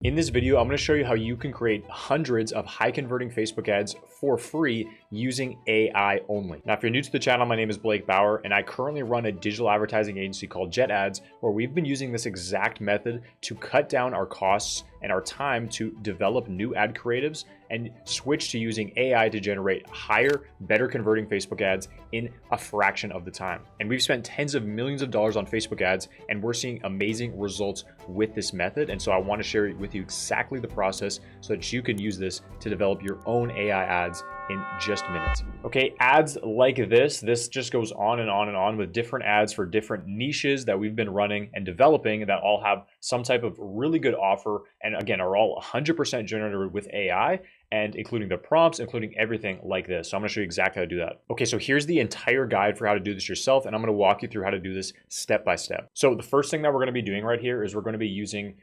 In this video, I'm going to show you how you can create hundreds of high converting Facebook ads for free using AI only. Now, if you're new to the channel, my name is Blake Bauer, and I currently run a digital advertising agency called Jet Ads, where we've been using this exact method to cut down our costs and our time to develop new ad creatives and switch to using AI to generate higher, better converting Facebook ads in a fraction of the time. And we've spent tens of millions of dollars on Facebook ads, and we're seeing amazing results with this method. And so I want to share with you exactly the process so that you can use this to develop your own AI ads in just minutes. Okay, ads like this just goes on and on and on with different ads for different niches that we've been running and developing that all have some type of really good offer, and again, are all 100% generated with AI, and including the prompts, including everything like this. So I'm gonna show you exactly how to do that. Okay, so here's the entire guide for how to do this yourself, and I'm gonna walk you through how to do this step by step. So the first thing that we're gonna be doing right here is we're gonna be using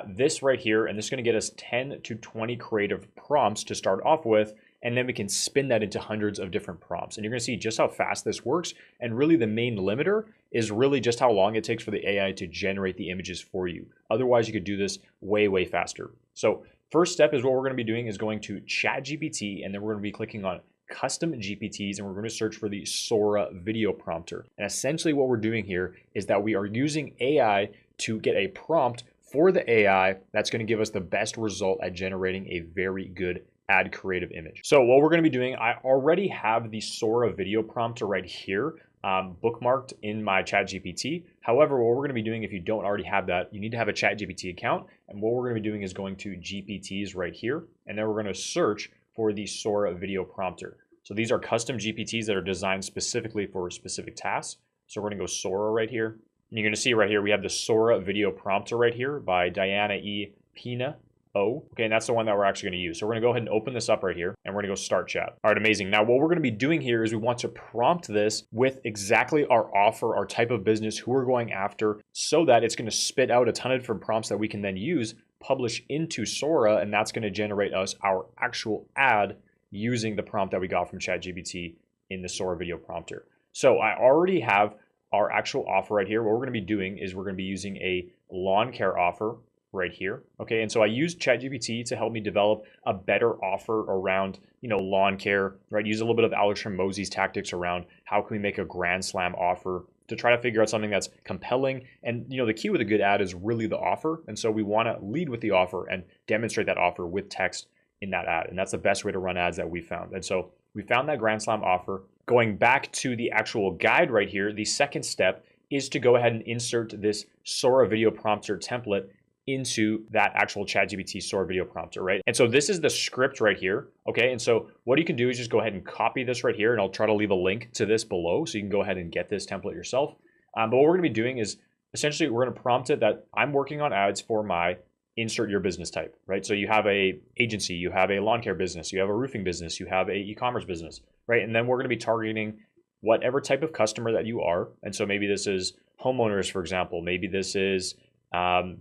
this right here, and this is gonna get us 10 to 20 creative prompts to start off with, and then we can spin that into hundreds of different prompts. And you're gonna see just how fast this works. And really the main limiter is really just how long it takes for the AI to generate the images for you. Otherwise, you could do this way, way faster. So first step is what we're gonna be doing is going to ChatGPT, and then we're gonna be clicking on custom GPTs, and we're gonna search for the Sora Video Prompter. And essentially what we're doing here is that we are using AI to get a prompt for the AI that's gonna give us the best result at generating a very good ad creative image. So what we're going to be doing, I already have the Sora Video Prompter right here bookmarked in my ChatGPT. However, what we're going to be doing, if you don't already have that, you need to have a ChatGPT account. And what we're going to be doing is going to GPTs right here, and then we're going to search for the Sora Video Prompter. So these are custom GPTs that are designed specifically for specific tasks. So we're going to go Sora right here. And you're going to see right here, we have the Sora Video Prompter right here by Diana E. Pina. Okay, and that's the one that we're actually going to use. So we're going to go ahead and open this up right here, and we're going to go start chat. All right, amazing. Now what we're going to be doing here is we want to prompt this with exactly our offer, our type of business, who we're going after, so that it's going to spit out a ton of different prompts that we can then use, publish into Sora, and that's going to generate us our actual ad using the prompt that we got from ChatGPT in the Sora Video Prompter. So I already have our actual offer right here. What we're going to be doing is we're going to be using a lawn care offer right here. Okay, and so I used ChatGPT to help me develop a better offer around, lawn care, right? Use a little bit of Alex Hormozi's tactics around how can we make a grand slam offer to try to figure out something that's compelling. And the key with a good ad is really the offer. And so we want to lead with the offer and demonstrate that offer with text in that ad. And that's the best way to run ads that we found. And so we found that grand slam offer. Going back to the actual guide right here, the second step is to go ahead and insert this Sora Video Prompter template into that actual ChatGPT Sora Video Prompter, right? And so this is the script right here, okay? And so what you can do is just go ahead and copy this right here, and I'll try to leave a link to this below so you can go ahead and get this template yourself. But what we're gonna be doing is essentially we're gonna prompt it that I'm working on ads for my insert your business type, right? So you have a agency, you have a lawn care business, you have a roofing business, you have a e-commerce business, right? And then we're gonna be targeting whatever type of customer that you are. And so maybe this is homeowners, for example. Maybe this is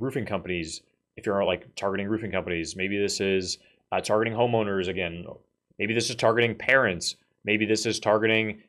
roofing companies, if you're like targeting roofing companies. Maybe this is targeting homeowners again. Maybe this is targeting parents. Maybe this is targeting,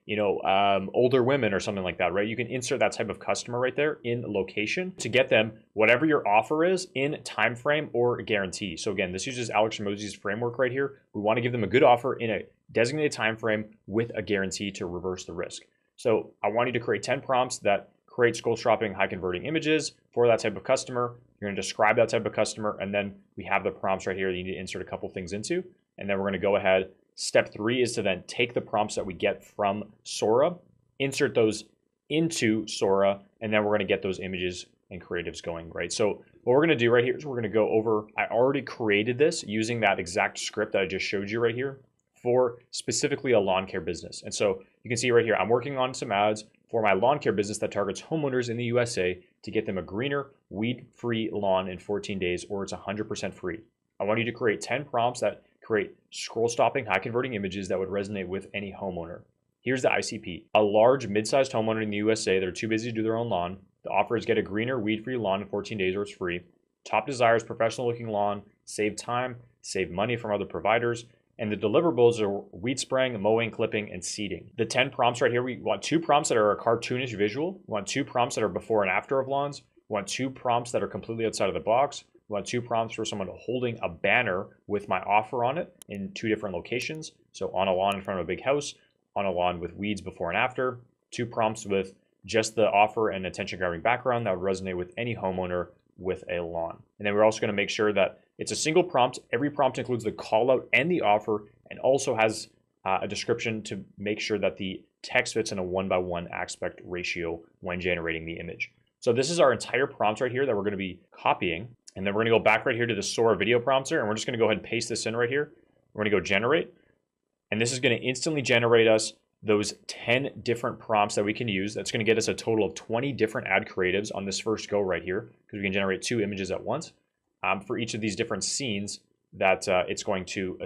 older women or something like that, right? You can insert that type of customer right there in location to get them whatever your offer is in time frame or guarantee. So again, this uses Alex Hormozi's framework right here. We want to give them a good offer in a designated time frame with a guarantee to reverse the risk. So I want you to create 10 prompts that create scroll-shopping, high-converting images for that type of customer. You're going to describe that type of customer, and then we have the prompts right here that you need to insert a couple things into. And then we're going to go ahead. Step 3 is to then take the prompts that we get from Sora, insert those into Sora, and then we're going to get those images and creatives going, right? So what we're going to do right here is we're going to go over, I already created this using that exact script that I just showed you right here for specifically a lawn care business. And so you can see right here, I'm working on some ads for my lawn care business that targets homeowners in the USA to get them a greener, weed-free lawn in 14 days, or it's 100% free. I want you to create 10 prompts that create scroll-stopping, high-converting images that would resonate with any homeowner. Here's the ICP. A large, mid-sized homeowner in the USA that are too busy to do their own lawn. The offer is get a greener, weed-free lawn in 14 days, or it's free. Top desires, professional-looking lawn, save time, save money from other providers, and the deliverables are weed spraying, mowing, clipping, and seeding. The 10 prompts right here, we want 2 prompts that are a cartoonish visual. We want 2 prompts that are before and after of lawns. We want 2 prompts that are completely outside of the box. We want 2 prompts for someone holding a banner with my offer on it in 2 different locations. So on a lawn in front of a big house, on a lawn with weeds before and after. 2 prompts with just the offer and attention grabbing background that would resonate with any homeowner with a lawn. And then we're also going to make sure that it's a single prompt. Every prompt includes the call out and the offer, and also has a description to make sure that the text fits in a 1:1 aspect ratio when generating the image. So this is our entire prompt right here that we're going to be copying. And then we're going to go back right here to the Sora Video Prompter, and we're just going to go ahead and paste this in right here. We're going to go generate. And this is going to instantly generate us those 10 different prompts that we can use. That's going to get us a total of 20 different ad creatives on this first go right here, because we can generate 2 images at once for each of these different scenes that it's going to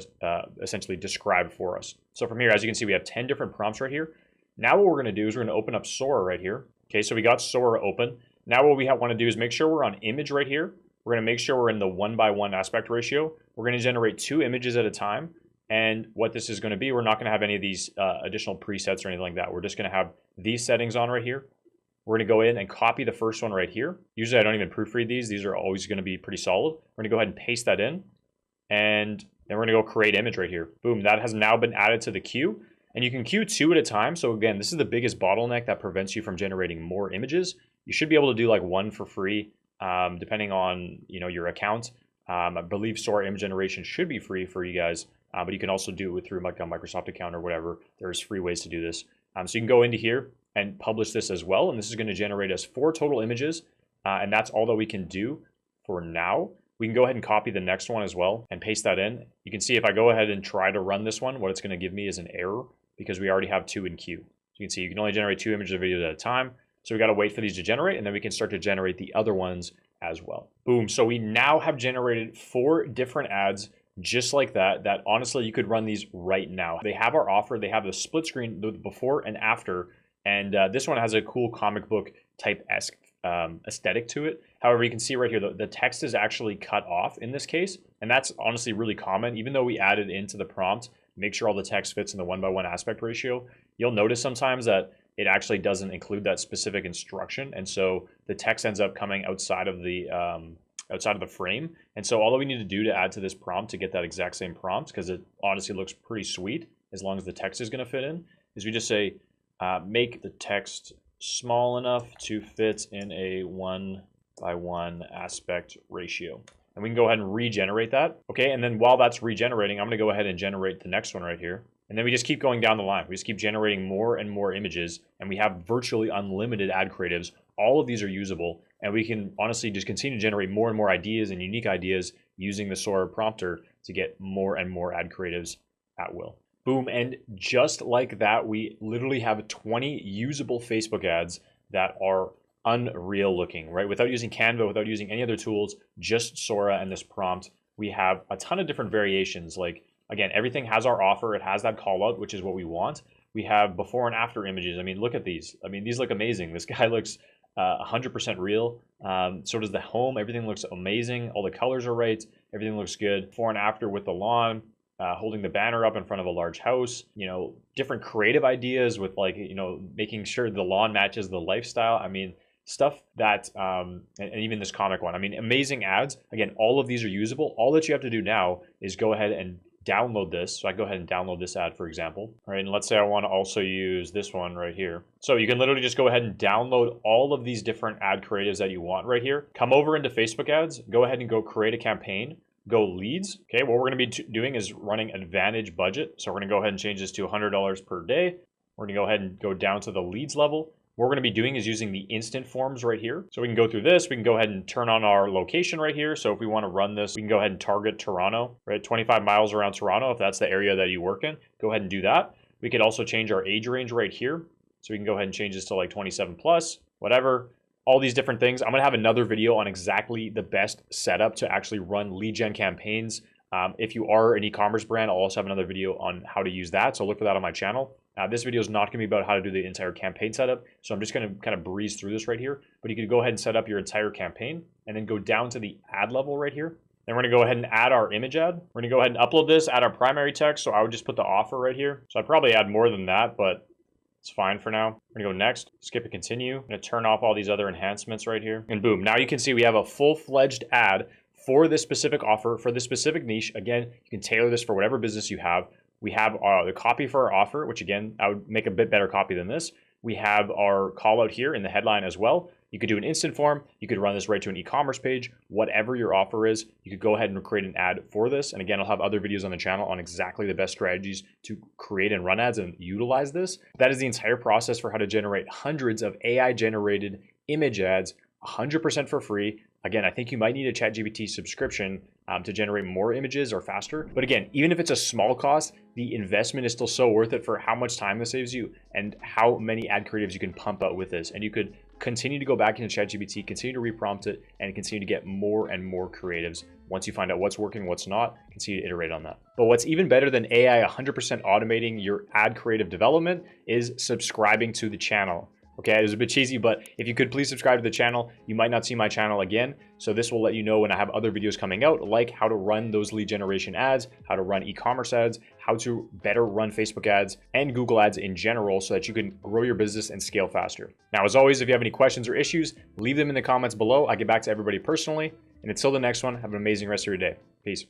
essentially describe for us. So from here, as you can see, we have 10 different prompts right here. Now what we're going to do is we're going to open up Sora right here. Okay, so we got Sora open. Now what we want to do is make sure we're on image right here. We're going to make sure we're in the 1:1 aspect ratio. We're going to generate 2 images at a time. And what this is going to be, we're not going to have any of these additional presets or anything like that. We're just going to have these settings on right here. We're going to go in and copy the first one right here. Usually I don't even proofread these. These are always going to be pretty solid. We're going to go ahead and paste that in. And then we're going to go create image right here. Boom, that has now been added to the queue. And you can queue 2 at a time. So again, this is the biggest bottleneck that prevents you from generating more images. You should be able to do like 1 for free, depending on your account. I believe Sora image generation should be free for you guys, but you can also do it through like a Microsoft account or whatever. There's free ways to do this. So you can go into here and publish this as well. And this is going to generate us 4 total images. And that's all that we can do for now. We can go ahead and copy the next one as well and paste that in. You can see if I go ahead and try to run this one, what it's going to give me is an error because we already have 2 in queue. So you can see you can only generate 2 images of videos at a time. So we got to wait for these to generate, and then we can start to generate the other ones as well. Boom. So we now have generated 4 different ads just like that honestly you could run these right now. They have our offer. They have the split screen, the before and after. And this one has a cool comic book type-esque aesthetic to it. However, you can see right here, the text is actually cut off in this case. And that's honestly really common. Even though we added into the prompt, make sure all the text fits in the 1:1 aspect ratio, you'll notice sometimes that it actually doesn't include that specific instruction. And so the text ends up coming outside of the frame. And so all that we need to do to add to this prompt to get that exact same prompt, because it honestly looks pretty sweet as long as the text is going to fit in, is we just say, make the text small enough to fit in a 1:1 aspect ratio. And we can go ahead and regenerate that. Okay, and then while that's regenerating, I'm going to go ahead and generate the next one right here. And then we just keep going down the line. We just keep generating more and more images, and we have virtually unlimited ad creatives. All of these are usable, and we can honestly just continue to generate more and more ideas and unique ideas using the Sora prompter to get more and more ad creatives at will. Boom, and just like that, we literally have 20 usable Facebook ads that are unreal looking, right? Without using Canva, without using any other tools, just Sora and this prompt, we have a ton of different variations. Like, again, everything has our offer. It has that call out, which is what we want. We have before and after images. I mean, look at these. I mean, these look amazing. This guy looks 100% real. So does the home. Everything looks amazing. All the colors are right. Everything looks good. Before and after with the lawn, holding the banner up in front of a large house, different creative ideas with making sure the lawn matches the lifestyle. I mean, stuff that, and even this comic one, I mean, amazing ads. Again, all of these are usable. All that you have to do now is go ahead and download this. So I go ahead and download this ad, for example. All right, and let's say I want to also use this one right here. So you can literally just go ahead and download all of these different ad creatives that you want right here. Come over into Facebook ads, go ahead and go create a campaign, go leads. Okay, what we're going to be doing is running Advantage budget. So we're going to go ahead and change this to $100 per day. We're going to go ahead and go down to the leads level. What we're going to be doing is using the instant forms right here. So we can go through this. We can go ahead and turn on our location right here. So if we want to run this, we can go ahead and target Toronto, right? 25 miles around Toronto, if that's the area that you work in, go ahead and do that. We could also change our age range right here. So we can go ahead and change this to like 27 plus, whatever. All these different things. I'm going to have another video on exactly the best setup to actually run lead gen campaigns. If you are an e-commerce brand, I'll also have another video on how to use that. So look for that on my channel. This video is not going to be about how to do the entire campaign setup. So I'm just going to kind of breeze through this right here. But you can go ahead and set up your entire campaign and then go down to the ad level right here. Then we're going to go ahead and add our image ad. We're going to go ahead and upload this, add our primary text. So I would just put the offer right here. So I'd probably add more than that, but it's fine for now. We're going to go next, skip and continue. I'm going to turn off all these other enhancements right here. And boom, now you can see we have a full-fledged ad for this specific offer, for this specific niche. Again, you can tailor this for whatever business you have. We have the copy for our offer, which again, I would make a bit better copy than this. We have our call out here in the headline as well. You could do an instant form. You could run this right to an e-commerce page. Whatever your offer is, you could go ahead and create an ad for this. And again, I'll have other videos on the channel on exactly the best strategies to create and run ads and utilize this. That is the entire process for how to generate hundreds of AI generated image ads 100% for free. Again, I think you might need a ChatGPT subscription to generate more images or faster. But again, even if it's a small cost, the investment is still so worth it for how much time this saves you and how many ad creatives you can pump out with this. And you could continue to go back into ChatGPT, continue to reprompt it, and continue to get more and more creatives. Once you find out what's working, what's not, continue to iterate on that. But what's even better than AI 100% automating your ad creative development is subscribing to the channel. Okay, it was a bit cheesy, but if you could please subscribe to the channel, you might not see my channel again. So this will let you know when I have other videos coming out, like how to run those lead generation ads, how to run e-commerce ads, how to better run Facebook ads and Google ads in general so that you can grow your business and scale faster. Now, as always, if you have any questions or issues, leave them in the comments below. I get back to everybody personally. And until the next one, have an amazing rest of your day. Peace.